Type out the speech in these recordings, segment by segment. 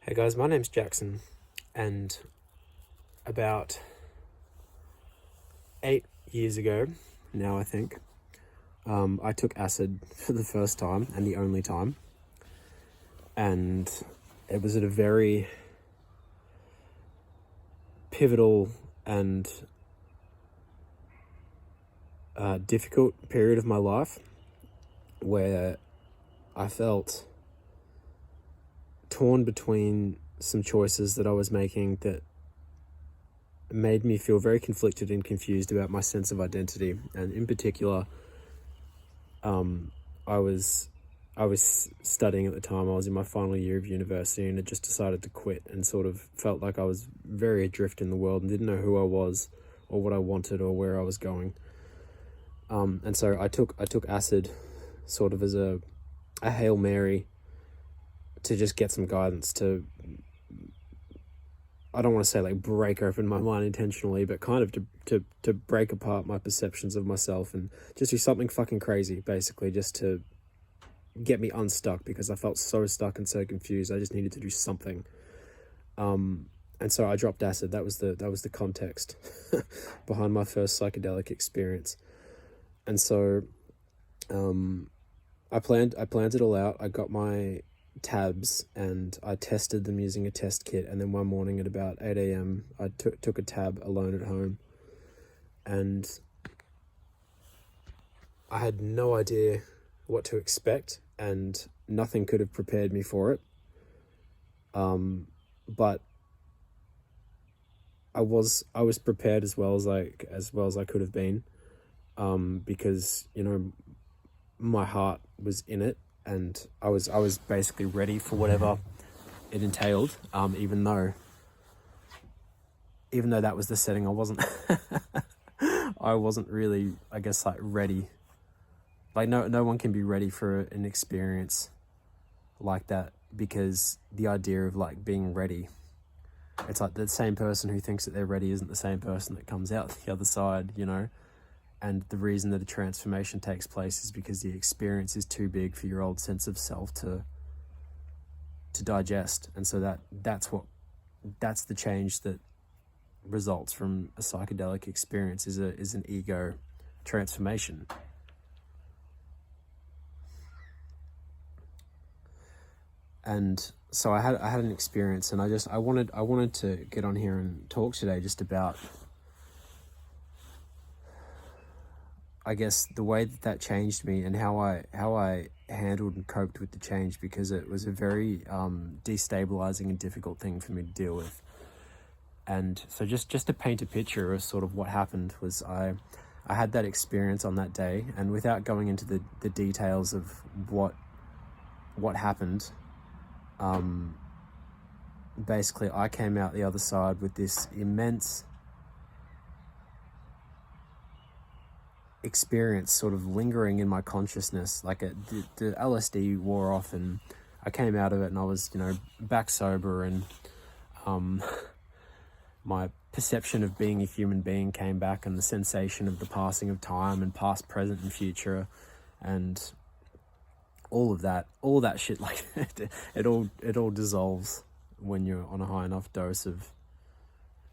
Hey guys, my name's Jackson, and about 8 years ago, now I think, I took acid for the first time and the only time, and it was at a very pivotal and difficult period of my life where I felt torn between some choices that I was making that made me feel very conflicted and confused about my sense of identity. And in particular, I was studying at the time. I was in my final year of university and had just decided to quit, and sort of felt like I was very adrift in the world and didn't know who I was or what I wanted or where I was going. And so I took acid sort of as a Hail Mary to just get some guidance, to, I don't want to say like break open my mind intentionally, but kind of to break apart my perceptions of myself and just do something fucking crazy, basically, just to get me unstuck, because I felt so stuck and so confused. I just needed to do something. And so I dropped acid. That was the context behind my first psychedelic experience. And so I planned it all out. I got my tabs and I tested them using a test kit, and then one morning at about 8 a.m. I took a tab alone at home, and I had no idea what to expect, and nothing could have prepared me for it. But I was prepared as well as I could have been, because my heart was in it, and I was basically ready for whatever it entailed. Even though that was the setting, I wasn't I wasn't really, I guess, like ready. Like no one can be ready for an experience like that, because the idea of like being ready, it's like the same person who thinks that they're ready isn't the same person that comes out the other side, And the reason that a transformation takes place is because the experience is too big for your old sense of self to digest. And so that's the change that results from a psychedelic experience, is an ego transformation. And so I had an experience, and I wanted to get on here and talk today just about, I guess, the way that changed me and how I handled and coped with the change, because it was a very destabilizing and difficult thing for me to deal with. And so just to paint a picture of sort of what happened, was I had that experience on that day, and without going into the details of what happened, basically I came out the other side with this immense experience sort of lingering in my consciousness. Like the LSD wore off, and I came out of it, and I was back sober, and my perception of being a human being came back, and the sensation of the passing of time and past, present, and future, and all of that shit, like it all dissolves when you're on a high enough dose of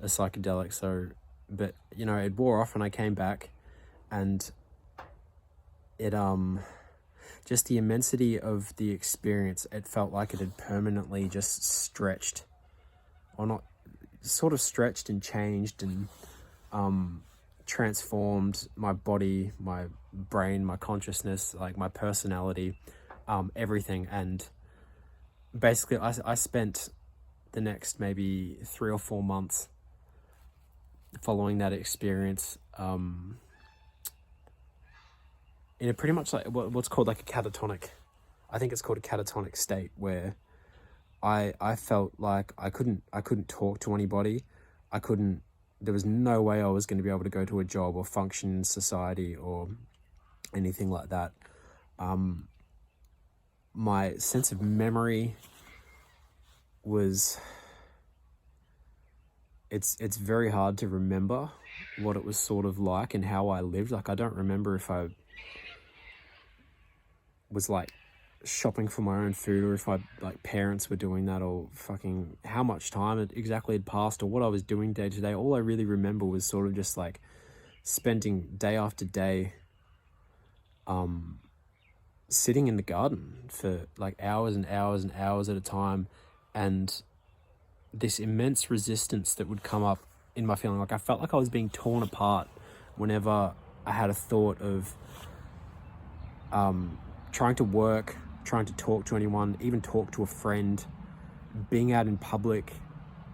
a psychedelic. So, but it wore off, and I came back, and it just the immensity of the experience, it felt like it had permanently just stretched, or not, sort of stretched and changed and transformed my body, my brain, my consciousness, like my personality, everything. And basically I spent the next maybe 3 or 4 months following that experience in a pretty much like what's called like a catatonic, I think it's called a catatonic state, where I felt like I couldn't talk to anybody. There was no way I was going to be able to go to a job or function in society or anything like that. My sense of memory was, it's very hard to remember what it was sort of like and how I lived. Like, I don't remember if I was like shopping for my own food, or if my like parents were doing that, or fucking how much time it exactly had passed, or what I was doing day to day. All I really remember was sort of just like spending day after day sitting in the garden for like hours and hours and hours at a time, and this immense resistance that would come up in my feeling. Like I felt like I was being torn apart whenever I had a thought of trying to work, trying to talk to anyone, even talk to a friend. Being out in public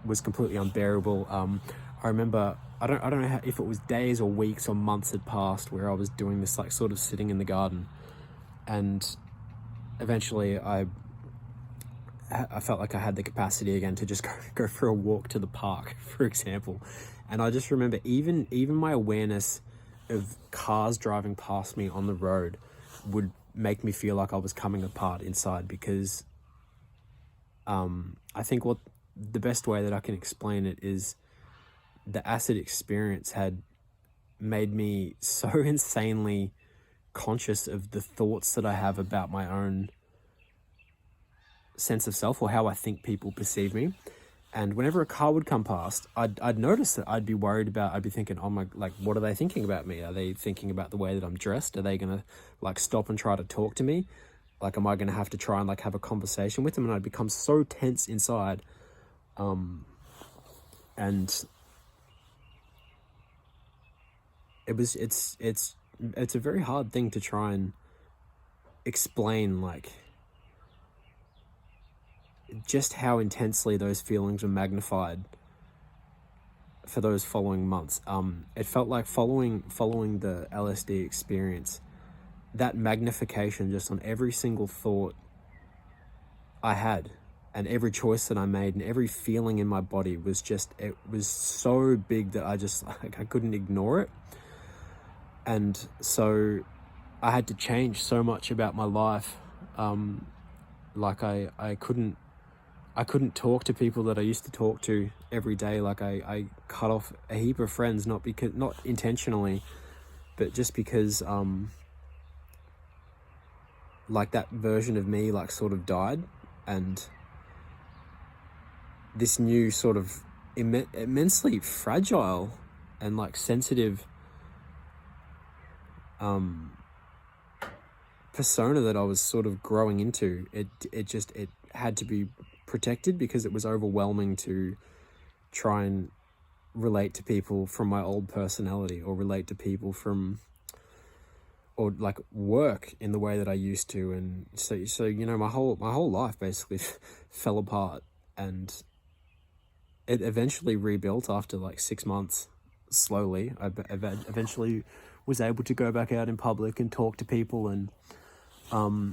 was completely unbearable. I remember, I don't know if it was days or weeks or months had passed where I was doing this, like sort of sitting in the garden, and eventually I felt like I had the capacity again to just go for a walk to the park, for example. And I just remember even my awareness of cars driving past me on the road would make me feel like I was coming apart inside, because I think what the best way that I can explain it is the acid experience had made me so insanely conscious of the thoughts that I have about my own sense of self, or how I think people perceive me. And whenever a car would come past, I'd notice that I'd be worried about, I'd be thinking, oh my, like, what are they thinking about me? Are they thinking about the way that I'm dressed? Are they gonna like stop and try to talk to me? Like, am I gonna have to try and like have a conversation with them? And I'd become so tense inside. And it's a very hard thing to try and explain, like just how intensely those feelings were magnified for those following months. It felt like following the LSD experience, that magnification just on every single thought I had, and every choice that I made, and every feeling in my body was just, it was so big that I just, like, I couldn't ignore it. And so I had to change so much about my life. Like I couldn't talk to people that I used to talk to every day. Like I cut off a heap of friends, not intentionally, but just because like that version of me like sort of died, and this new sort of immensely fragile and like sensitive persona that I was sort of growing into, it had to be protected, because it was overwhelming to try and relate to people from my old personality, or relate to people from, or like work in the way that I used to. And so you know, my whole life basically fell apart, and it eventually rebuilt after like 6 months. Slowly I eventually was able to go back out in public and talk to people, and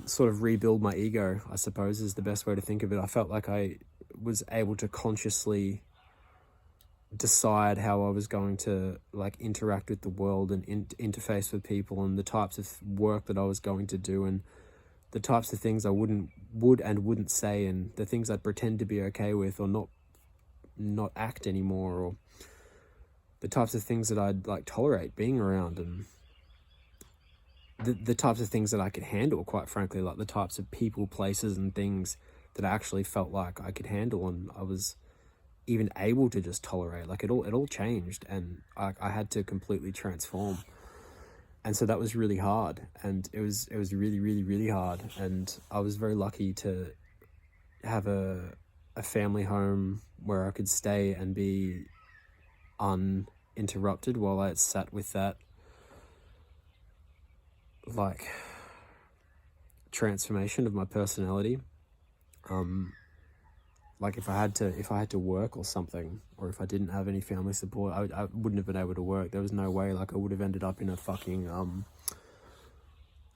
sort of rebuild my ego, I suppose, is the best way to think of it. I felt like I was able to consciously decide how I was going to like interact with the world, and interface with people, and the types of work that I was going to do, and the types of things I wouldn't say, and the things I'd pretend to be okay with, or not act anymore, or the types of things that I'd like tolerate being around, and the types of things that I could handle, quite frankly, like the types of people, places, and things that I actually felt like I could handle, and I was even able to just tolerate. Like it all changed, and I had to completely transform. And so that was really hard, and it was really, really, really hard. And I was very lucky to have a family home where I could stay and be uninterrupted while I sat with that like transformation of my personality. Like if I had to work or something, or if I didn't have any family support, I wouldn't have been able to work. There was no way. Like I would have ended up in a fucking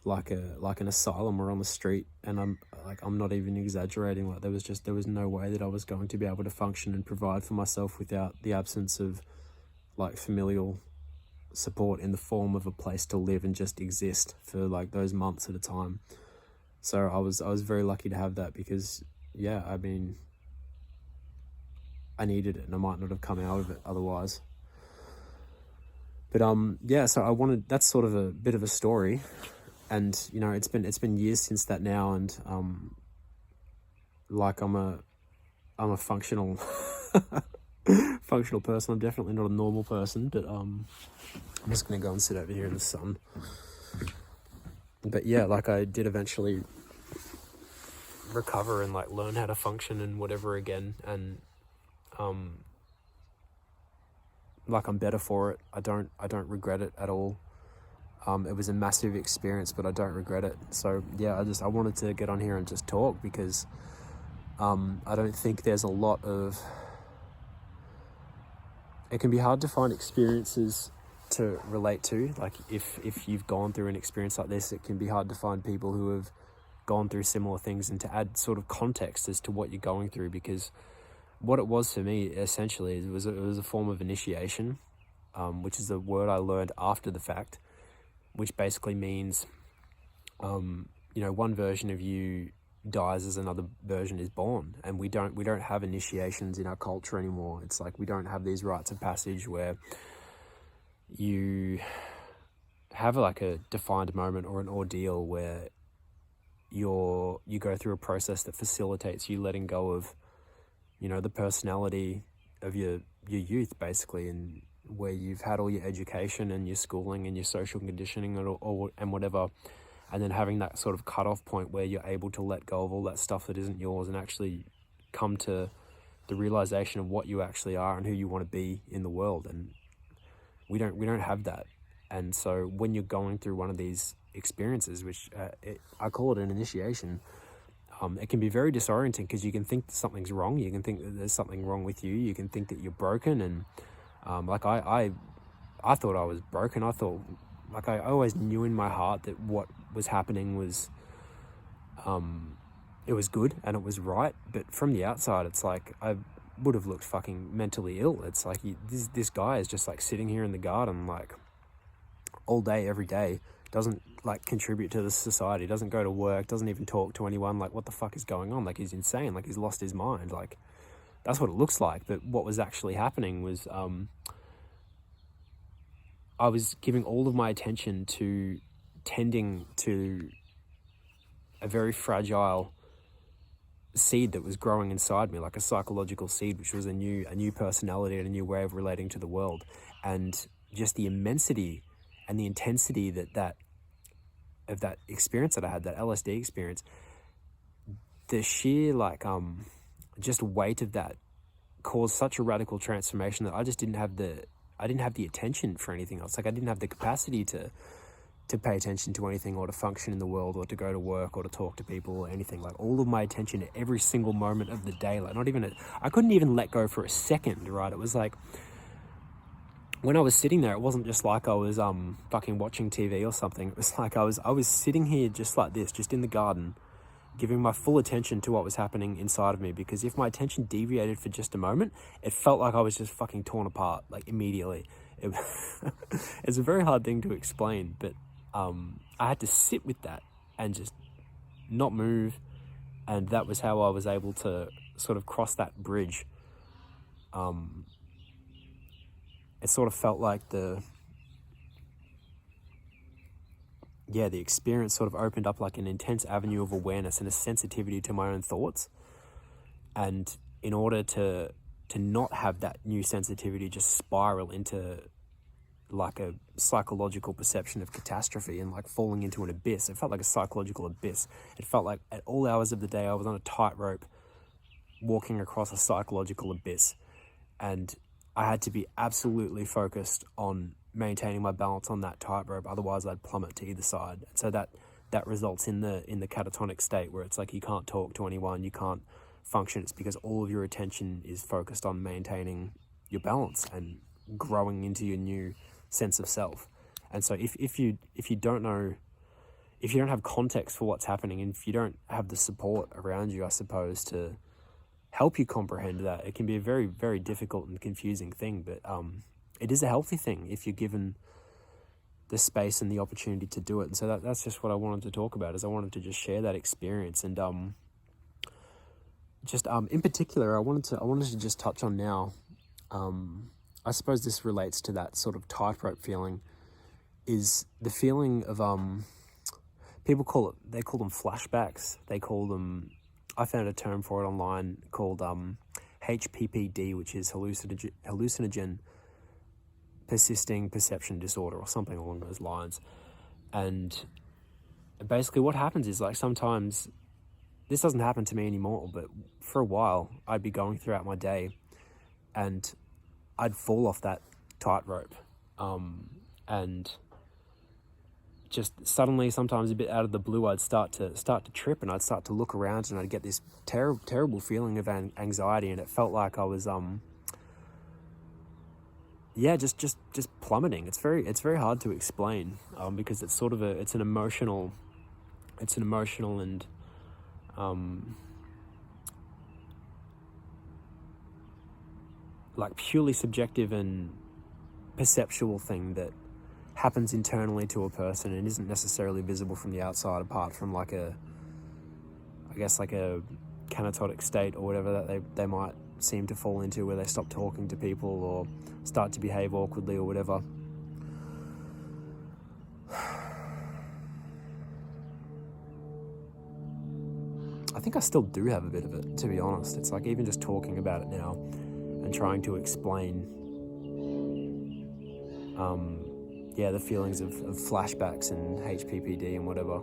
like an asylum or on the street. And I'm not even exaggerating. Like there was no way that I was going to be able to function and provide for myself without the absence of like familial support in the form of a place to live and just exist for like those months at a time. So I was very lucky to have that, because yeah, I mean, I needed it, and I might not have come out of it otherwise. But yeah, so that's sort of a bit of a story. And you know, it's been years since that now, and like I'm a functional functional person. I'm definitely not a normal person, but I'm just gonna go and sit over here in the sun. But yeah, like I did eventually recover and like learn how to function and whatever again, and like I'm better for it. I don't regret it at all. It was a massive experience, but I don't regret it. So yeah, I wanted to get on here and just talk, because I don't think there's a lot of, it can be hard to find experiences to relate to. Like if you've gone through an experience like this, it can be hard to find people who have gone through similar things and to add sort of context as to what you're going through, because what it was for me essentially it was a form of initiation, which is a word I learned after the fact, which basically means, you know, one version of you dies as another version is born, and we don't have initiations in our culture anymore. It's like we don't have these rites of passage where you have like a defined moment or an ordeal where you go through a process that facilitates you letting go of, you know, the personality of your youth, basically, and where you've had all your education and your schooling and your social conditioning and whatever, and then having that sort of cutoff point where you're able to let go of all that stuff that isn't yours and actually come to the realization of what you actually are and who you want to be in the world. And we don't have that. And so when you're going through one of these experiences, which I call it an initiation, it can be very disorienting, because you can think that something's wrong. You can think that there's something wrong with you. You can think that you're broken. And like I thought I was broken. I thought, like, I always knew in my heart that what was happening was, it was good and it was right. But from the outside, it's like I would have looked fucking mentally ill. It's like this guy is just like sitting here in the garden, like all day, every day, doesn't like contribute to the society, doesn't go to work, doesn't even talk to anyone. Like, what the fuck is going on? Like, he's insane. Like, he's lost his mind. Like, that's what it looks like. But what was actually happening was, I was giving all of my attention to tending to a very fragile seed that was growing inside me, like a psychological seed, which was a new personality and a new way of relating to the world. And just the immensity and the intensity of that experience that I had, that LSD experience, the sheer like just weight of that caused such a radical transformation that I just didn't have the attention for anything else. Like, I didn't have the capacity to pay attention to anything, or to function in the world, or to go to work, or to talk to people, or anything. Like, all of my attention at every single moment of the day, like I couldn't even let go for a second, right? It was like, when I was sitting there, it wasn't just like I was fucking watching TV or something. It was like I was sitting here just like this, just in the garden, giving my full attention to what was happening inside of me, because if my attention deviated for just a moment, it felt like I was just fucking torn apart, like, immediately. It's a very hard thing to explain, but I had to sit with that and just not move, and that was how I was able to sort of cross that bridge. It sort of felt like the experience sort of opened up like an intense avenue of awareness and a sensitivity to my own thoughts. And in order to not have that new sensitivity just spiral into like a psychological perception of catastrophe and like falling into an abyss, it felt like a psychological abyss. It felt like at all hours of the day I was on a tightrope walking across a psychological abyss, and I had to be absolutely focused on maintaining my balance on that tightrope, otherwise I'd plummet to either side. So that results in the catatonic state, where it's like you can't talk to anyone, you can't function. It's because all of your attention is focused on maintaining your balance and growing into your new sense of self. And so if you don't know, if you don't have context for what's happening, and if you don't have the support around you, I suppose, to help you comprehend that, it can be a very, very difficult and confusing thing. But it is a healthy thing if you're given the space and the opportunity to do it. And so that's just what I wanted to talk about, is I wanted to just share that experience. And in particular, I wanted to just touch on now, I suppose this relates to that sort of tightrope feeling, is the feeling of people call them flashbacks. They call them, I found a term for it online called HPPD, which is hallucinogen persisting perception disorder, or something along those lines. And basically what happens is, like, sometimes, this doesn't happen to me anymore, but for a while I'd be going throughout my day and I'd fall off that tightrope, and just suddenly, sometimes a bit out of the blue, I'd start to trip, and I'd start to look around, and I'd get this terrible feeling of anxiety, and it felt like I was just plummeting. It's very hard to explain, because it's sort of it's an emotional and like purely subjective and perceptual thing that happens internally to a person and isn't necessarily visible from the outside, apart from like a canatotic state or whatever that they might seem to fall into, where they stop talking to people or start to behave awkwardly or whatever. I think I still do have a bit of it, to be honest. It's like, even just talking about it now and trying to explain the feelings of flashbacks and HPPD and whatever.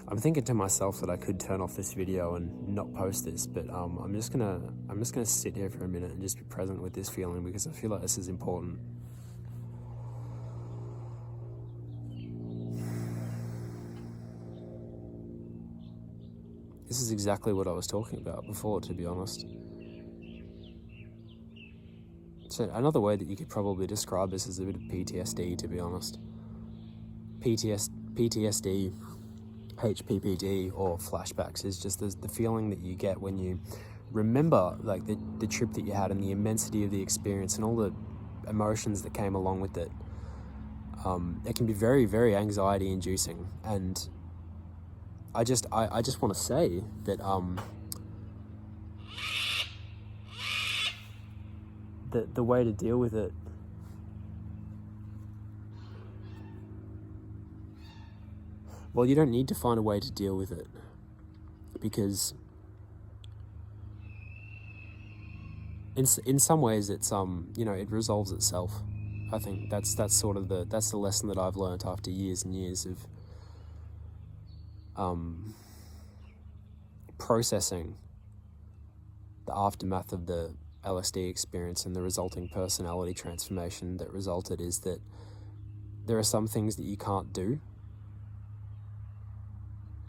I'm thinking to myself that I could turn off this video and not post this, but I'm just gonna sit here for a minute and just be present with this feeling, because I feel like this is important. This is exactly what I was talking about before, to be honest. So another way that you could probably describe this is a bit of PTSD, to be honest. PTSD, HPPD, or flashbacks is just the feeling that you get when you remember, like, the trip that you had and the immensity of the experience and all the emotions that came along with it. It can be very, very anxiety inducing, and I just want to say that the way to deal with it, well, you don't need to find a way to deal with it, because in some ways it's it resolves itself. I think that's sort of the lesson that I've learned after years and years of processing the aftermath of the LSD experience and the resulting personality transformation that resulted, is that there are some things that you can't do.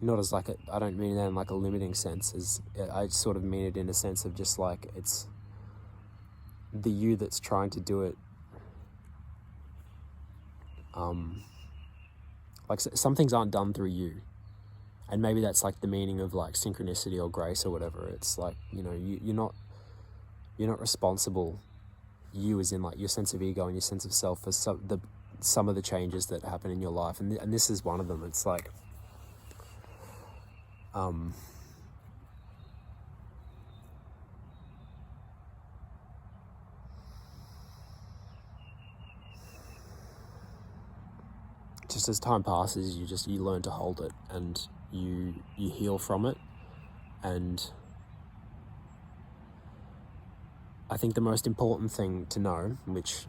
Not as like I don't mean that in like a limiting sense, as I sort of mean it in a sense of just like, it's the you that's trying to do it. Like, some things aren't done through you. And maybe that's like the meaning of like synchronicity or grace or whatever. It's like, you're not responsible, you as in like your sense of ego and your sense of self, for some of the changes that happen in your life. And this is one of them. It's like, just as time passes, you learn to hold it, and you heal from it. And I think the most important thing to know, which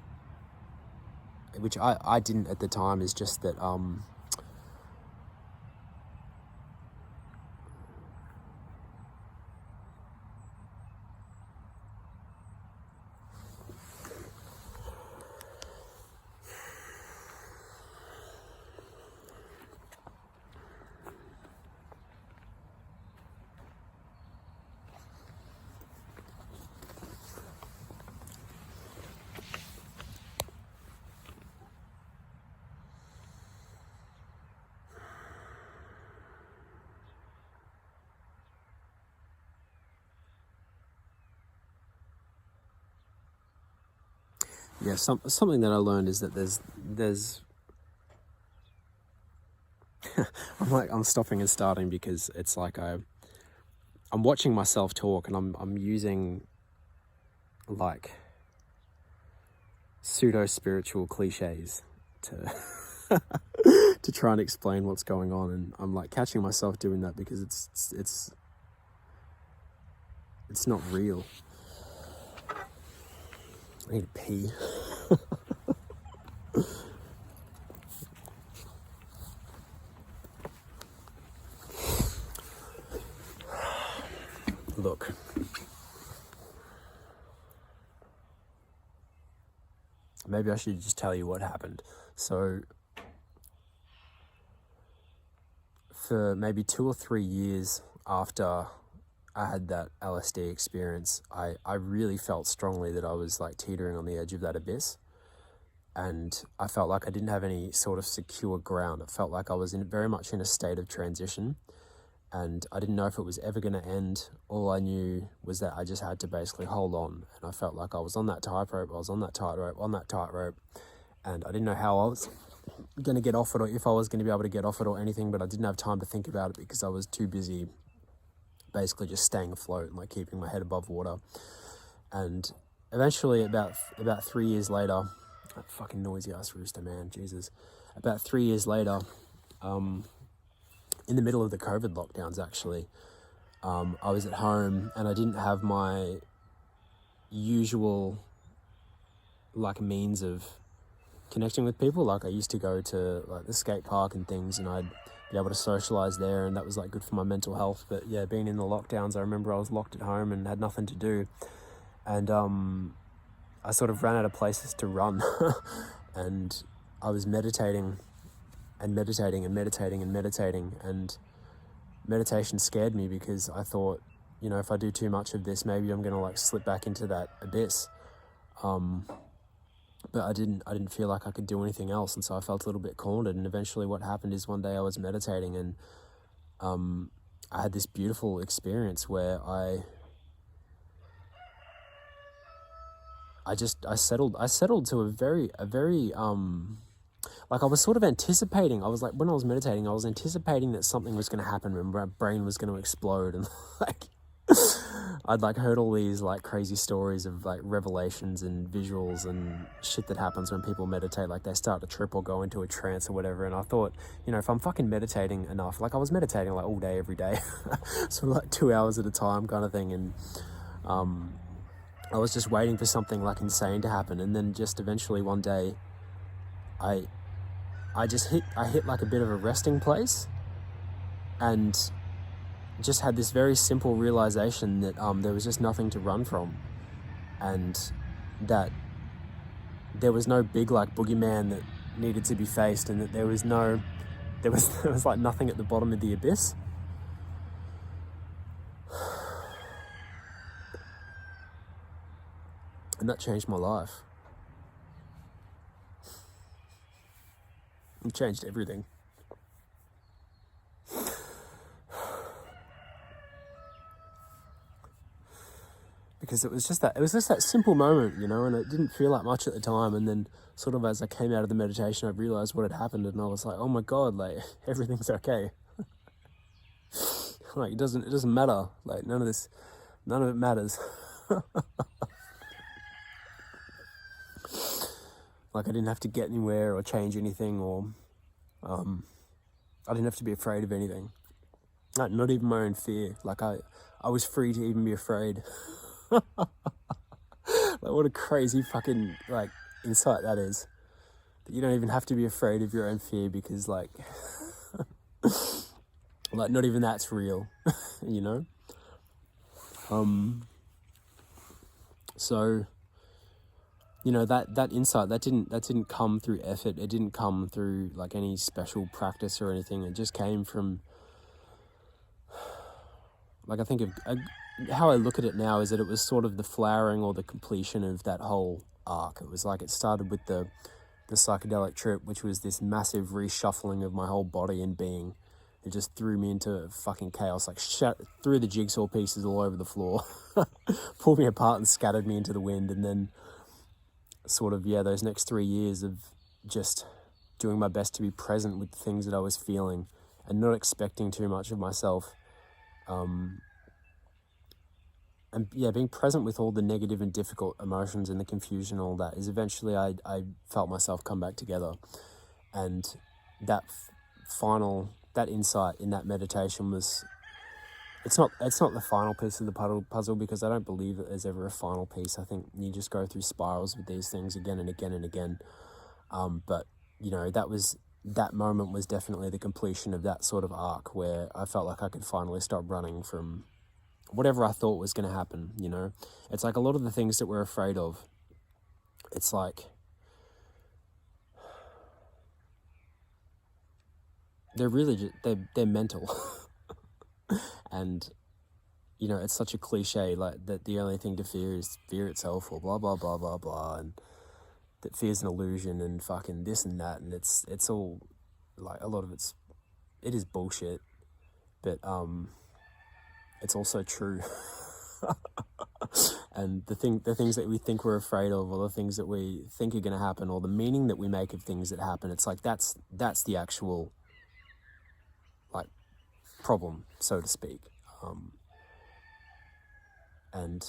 I didn't at the time, is just that something that I learned is that there's I'm stopping and starting because it's like I'm watching myself talk, and I'm using like pseudo spiritual cliches to to try and explain what's going on, and I'm like catching myself doing that because it's not real. I need to pee. Look, maybe I should just tell you what happened. So for maybe 2 or 3 years after I had that LSD experience, I really felt strongly that I was like teetering on the edge of that abyss. And I felt like I didn't have any sort of secure ground. It felt like I was very much in a state of transition, and I didn't know if it was ever going to end. All I knew was that I just had to basically hold on, and I felt like I was on that tightrope, and I didn't know how I was going to get off it, or if I was going to be able to get off it or anything, but I didn't have time to think about it because I was too busy basically just staying afloat and like keeping my head above water. And eventually about 3 years later, that fucking noisy ass rooster, man, Jesus. About 3 years later, in the middle of the COVID lockdowns, actually, I was at home and I didn't have my usual like means of connecting with people. Like I used to go to like the skate park and things, and I'd be able to socialize there, and that was like good for my mental health. But yeah, being in the lockdowns, I remember I was locked at home and had nothing to do, and I sort of ran out of places to run. And I was meditating, and meditation scared me because I thought, you know, if I do too much of this, maybe I'm gonna like slip back into that abyss. But I didn't feel like I could do anything else, and so I felt a little bit cornered. And eventually what happened is one day I was meditating, and I had this beautiful experience where I settled to a very like I was sort of anticipating. I was like, when I was meditating, I was anticipating that something was going to happen and my brain was going to explode, and like I'd like heard all these like crazy stories of like revelations and visuals and shit that happens when people meditate, like they start to trip or go into a trance or whatever. And I thought, you know, if I'm fucking meditating enough, like I was meditating like all day, every day, so like 2 hours at a time kind of thing. And I was just waiting for something like insane to happen. And then just eventually one day I hit like a bit of a resting place, and just had this very simple realization that there was just nothing to run from, and that there was no big like boogeyman that needed to be faced, and that there was like nothing at the bottom of the abyss. And that changed my life. It changed everything. Because it was just that simple moment, you know, and it didn't feel like much at the time. And then sort of as I came out of the meditation, I realized what had happened, and I was like, oh my God, like everything's okay. Like it doesn't matter. Like none of it matters. Like I didn't have to get anywhere or change anything, or I didn't have to be afraid of anything. Like not even my own fear. Like I was free to even be afraid. Like what a crazy fucking like insight that is. That you don't even have to be afraid of your own fear, because like like not even that's real, you know? So you know, that insight, that didn't come through effort. It didn't come through like any special practice or anything. It just came from, like I think of how I look at it now is that it was sort of the flowering or the completion of that whole arc. It was like it started with the psychedelic trip, which was this massive reshuffling of my whole body and being. It just threw me into fucking chaos, like threw the jigsaw pieces all over the floor, pulled me apart and scattered me into the wind. And then sort of, yeah, those next 3 years of just doing my best to be present with the things that I was feeling and not expecting too much of myself. being present with all the negative and difficult emotions and the confusion, all that, is eventually I felt myself come back together. And that that insight in that meditation was, it's not the final piece of the puzzle, because I don't believe that there's ever a final piece. I think you just go through spirals with these things again and again and again. But that moment was definitely the completion of that sort of arc, where I felt like I could finally stop running from whatever I thought was going to happen. It's like a lot of the things that we're afraid of, it's like they're really just, they're mental. And it's such a cliche, like that the only thing to fear is fear itself, or blah blah blah blah blah, and that fear's an illusion, and fucking this and that, and it's all, like, a lot of it is bullshit, but it's also true. And the things that we think we're afraid of, or the things that we think are going to happen, or the meaning that we make of things that happen, it's like that's the actual, like, problem, so to speak. And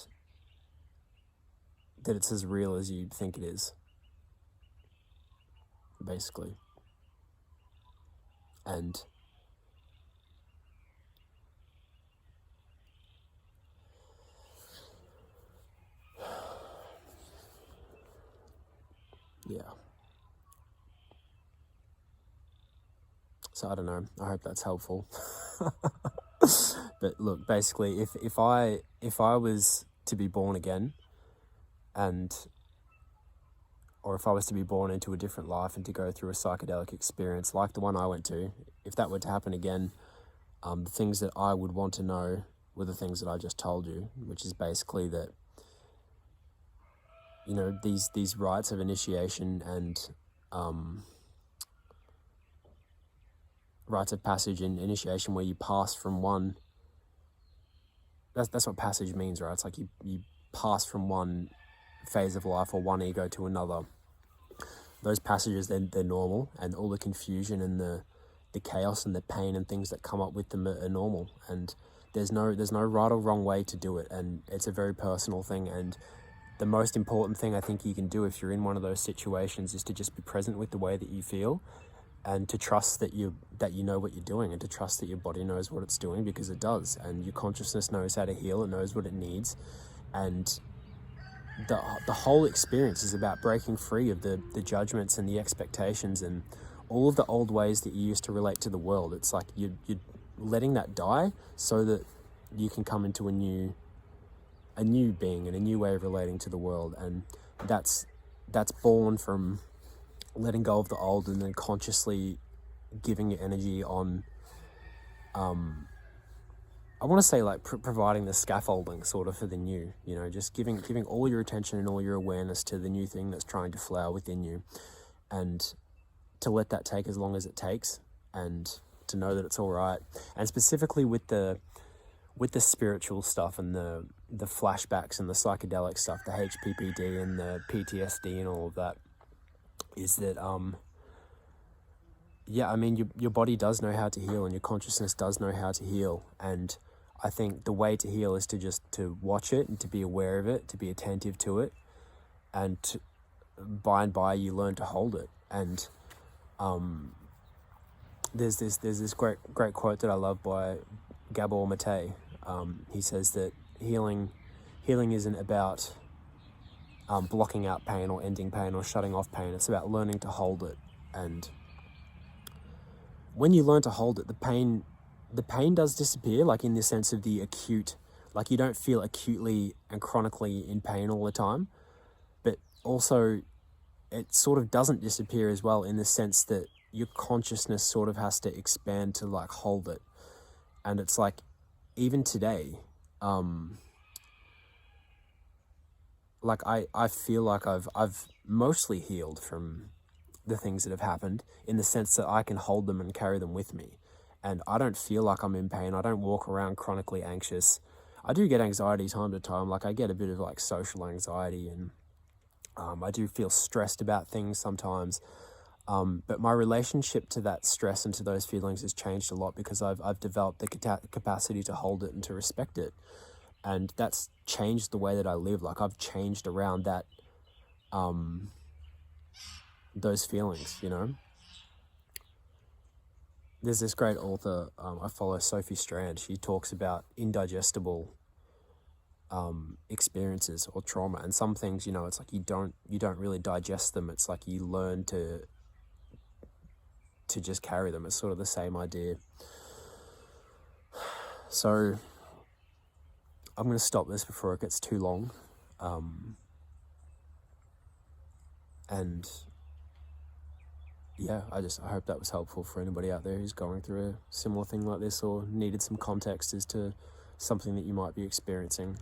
that it's as real as you think it is, basically. And yeah. So I don't know. I hope that's helpful. But look, basically, if I was to be born again, or if I was to be born into a different life and to go through a psychedelic experience like the one I went to, if that were to happen again, the things that I would want to know were the things that I just told you, which is basically that, these rites of initiation and rites of passage and initiation, where you pass from one, that's what passage means, right? It's like you pass from one phase of life or one ego to another. Those passages, they're normal, and all the confusion and the chaos and the pain and things that come up with them are normal, and there's no right or wrong way to do it, and it's a very personal thing. And the most important thing I think you can do if you're in one of those situations is to just be present with the way that you feel, and to trust that you know what you're doing, and to trust that your body knows what it's doing, because it does, and your consciousness knows how to heal, it knows what it needs. And the whole experience is about breaking free of the judgments and the expectations and all of the old ways that you used to relate to the world. It's like you're letting that die so that you can come into a new being and a new way of relating to the world. And that's born from letting go of the old, and then consciously giving your energy on, I want to say, like, providing the scaffolding sort of for the new, just giving all your attention and all your awareness to the new thing that's trying to flower within you, and to let that take as long as it takes, and to know that it's all right. And specifically with the spiritual stuff and the flashbacks and the psychedelic stuff, the HPPD and the PTSD and all of that, is that your body does know how to heal, and your consciousness does know how to heal. And I think the way to heal is to watch it and to be aware of it, to be attentive to it, and by and by you learn to hold it. And there's this great quote that I love by Gabor Mate. He says that healing isn't about blocking out pain or ending pain or shutting off pain. It's about learning to hold it. And when you learn to hold it, the pain does disappear, like in the sense of the acute, like you don't feel acutely and chronically in pain all the time, but also it sort of doesn't disappear as well, in the sense that your consciousness sort of has to expand to, like, hold it. And it's like, even today, like I feel like I've mostly healed from the things that have happened, in the sense that I can hold them and carry them with me, and I don't feel like I'm in pain. I don't walk around chronically anxious. I do get anxiety time to time, like I get a bit of like social anxiety, and I do feel stressed about things sometimes, but my relationship to that stress and to those feelings has changed a lot, because I've developed the capacity to hold it and to respect it. and that's changed the way that I live. Like, I've changed around that, those feelings, you know. There's this great author, I follow, Sophie Strand. She talks about indigestible experiences or trauma, and some things, you know, it's like you don't really digest them. It's like you learn to just carry them. It's sort of the same idea. So I'm going to stop this before it gets too long. And yeah, I hope that was helpful for anybody out there who's going through a similar thing like this, or needed some context as to something that you might be experiencing.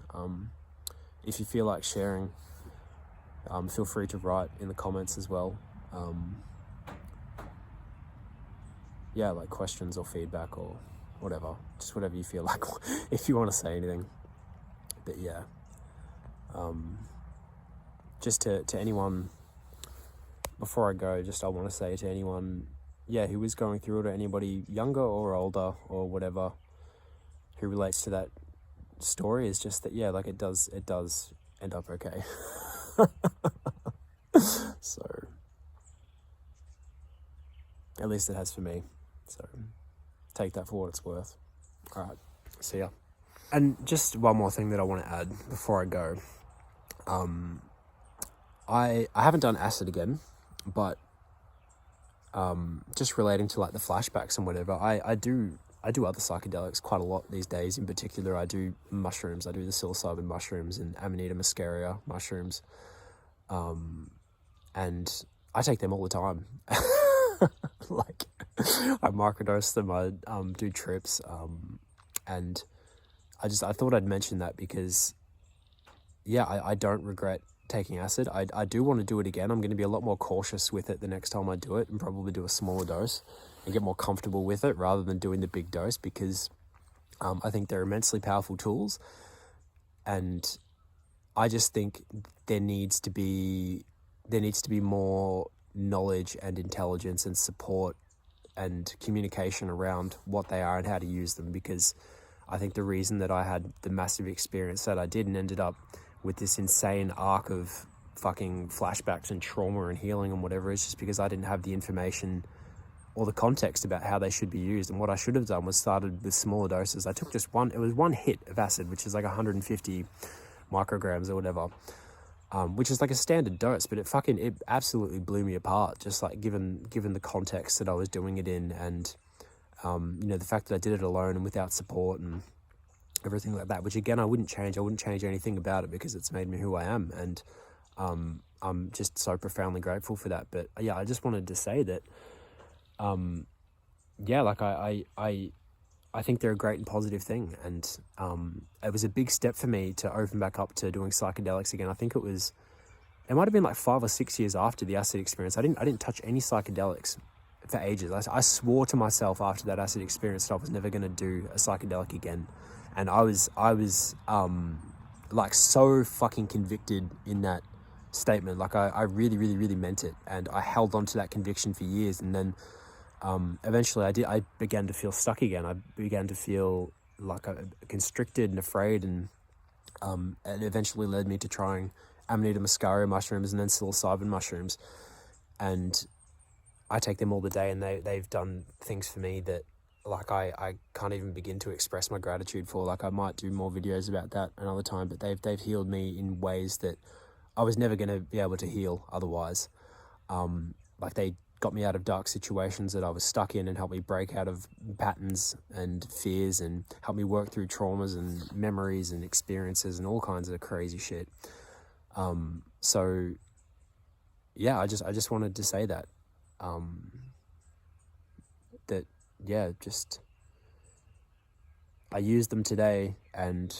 If you feel like sharing, feel free to write in the comments as well. Yeah, like questions or feedback or whatever, just whatever you feel like, if you want to say anything. But yeah, just to anyone, before I go, I want to say to anyone, yeah, who is going through it, or anybody younger or older or whatever who relates to that story, is just that, yeah, like it does end up okay. So at least it has for me. So take that for what it's worth. All right, see ya. And just one more thing that I want to add before I go. I haven't done acid again, but just relating to like the flashbacks and whatever, I do other psychedelics quite a lot these days. In particular, I do mushrooms. I do the psilocybin mushrooms and Amanita muscaria mushrooms, and I take them all the time. Like, I microdose them. I do trips, and I thought I'd mention that because, yeah, I don't regret taking acid. I do want to do it again. I'm going to be a lot more cautious with it the next time I do it, and probably do a smaller dose and get more comfortable with it rather than doing the big dose, because I think they're immensely powerful tools, and I just think there needs to be more knowledge and intelligence and support and communication around what they are and how to use them, because I think the reason that I had the massive experience that I did and ended up with this insane arc of fucking flashbacks and trauma and healing and whatever is just because I didn't have the information or the context about how they should be used. And what I should have done was started with smaller doses. I took just one hit of acid, which is like 150 micrograms or whatever, which is like a standard dose, but it absolutely blew me apart, just like given the context that I was doing it in, and you know, the fact that I did it alone and without support and everything like that, which again, I wouldn't change anything about it, because it's made me who I am, and I'm just so profoundly grateful for that. But yeah, I just wanted to say that, yeah, like I think they're a great and positive thing, and it was a big step for me to open back up to doing psychedelics again. I think it might have been like 5 or 6 years after the acid experience. I didn't touch any psychedelics for ages. I swore to myself after that acid experience that I was never going to do a psychedelic again, and I was like so fucking convicted in that statement. Like I really, really, really meant it, and I held on to that conviction for years, and then eventually I began to feel stuck again. I began to feel like constricted and afraid, and it eventually led me to trying Amanita muscaria mushrooms and then psilocybin mushrooms, and I take them all the day, and they've done things for me that like I can't even begin to express my gratitude for. Like, I might do more videos about that another time, but they've healed me in ways that I was never going to be able to heal otherwise. Like, they got me out of dark situations that I was stuck in and helped me break out of patterns and fears and helped me work through traumas and memories and experiences and all kinds of crazy shit. So yeah, I just wanted to say that, that, yeah, just, I used them today and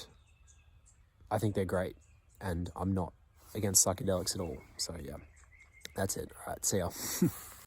I think they're great, and I'm not against psychedelics at all. So yeah, that's it. All right, see ya.